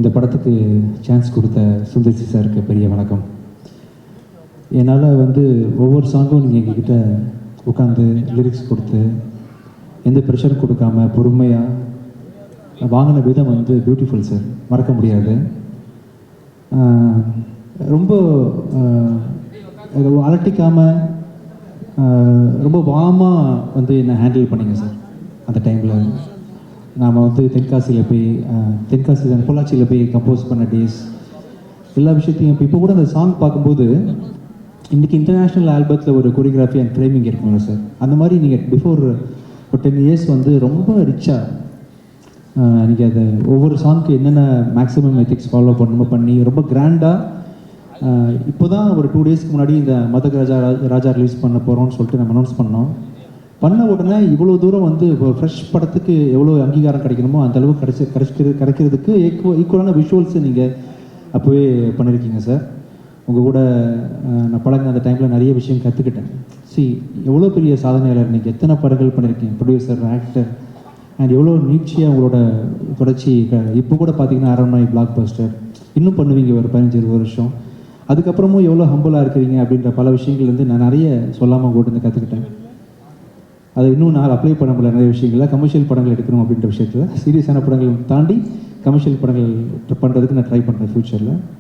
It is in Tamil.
இந்த படத்துக்கு சான்ஸ் கொடுத்த சுந்தர்சி சாருக்கு பெரிய வணக்கம். என்னால் ஒவ்வொரு சாங்கும் நீங்கள் எங்ககிட்ட உட்காந்து லிரிக்ஸ் கொடுத்து எந்த ப்ரெஷர் கொடுக்காம பொறுமையாக வாங்கின விதம் பியூட்டிஃபுல் சார், மறக்க முடியாது. ரொம்ப அலட்டிக்காமல் ரொம்ப வாமாக என்னை ஹேண்டில் பண்ணிங்க சார். அந்த டைமில் நாம் தென்காசியில் போய் பொள்ளாச்சியில் போய் கம்போஸ் பண்ண டேஸ் எல்லா விஷயத்தையும் இப்போ கூட அந்த சாங் பார்க்கும்போது இன்றைக்கி இன்டர்நேஷ்னல் ஆல்பத்தில் ஒரு கொரியோகிராஃபி அண்ட் ஃப்ரேமிங் இருக்குங்க சார். அந்த மாதிரி நீங்கள் பிஃபோர் ஒரு 10 இயர்ஸ் ரொம்ப ரிச்சாக நீங்கள் அதை ஒவ்வொரு சாங்க்கு என்னென்ன மேக்ஸிமம் எத்திக்ஸ் ஃபாலோ பண்ணணுமோ பண்ணி ரொம்ப கிராண்டாக இப்போ தான் ஒரு 2 டேஸ்க்கு முன்னாடி இந்த மதக் ராஜா ரிலீஸ் பண்ண போகிறோம்னு சொல்லிட்டு நம்ம அனௌன்ஸ் பண்ண உடனே இவ்வளோ தூரம் ஒரு ஃப்ரெஷ் படத்துக்கு எவ்வளோ அங்கீகாரம் கிடைக்கணுமோ அந்த அளவுக்கு கிடைக்கிறதுக்கு ஈக்குவலான விஷுவல்ஸை நீங்கள் அப்போவே பண்ணியிருக்கீங்க சார். உங்கள் கூட நான் பழங்க அந்த டைமில் நிறைய விஷயம் கற்றுக்கிட்டேன். எவ்வளோ பெரிய சாதனையாளர் நீங்கள், எத்தனை படங்கள் பண்ணியிருக்கீங்க, ப்ரொடியூசர், ஆக்டர், அண்ட் எவ்வளோ நீட்சியாக உங்களோட தொடர்ச்சி. இப்போ கூட பார்த்தீங்கன்னா அரண்மனை, பிளாக் பஸ்டர் இன்னும் பண்ணுவீங்க ஒரு 15-20 வருஷம். அதுக்கப்புறமும் எவ்வளோ ஹம்பிளாக இருக்கிறீங்க அப்படின்ற பல விஷயங்கள் நான் நிறைய சொல்லாமல் உங்கள்கிட்ட கற்றுக்கிட்டேன். அதை இன்னும் நான் அப்ளை பண்ண முடியல. நிறைய விஷயங்களில் கமர்ஷியல் படங்கள் எடுக்கணும் அப்படின்ற விஷயத்தில் சீரியஸான படங்கள் தாண்டி கமர்ஷியல் படங்கள் பண்ணுறதுக்கு நான் ட்ரை பண்ணுறேன் ஃப்யூச்சரில்.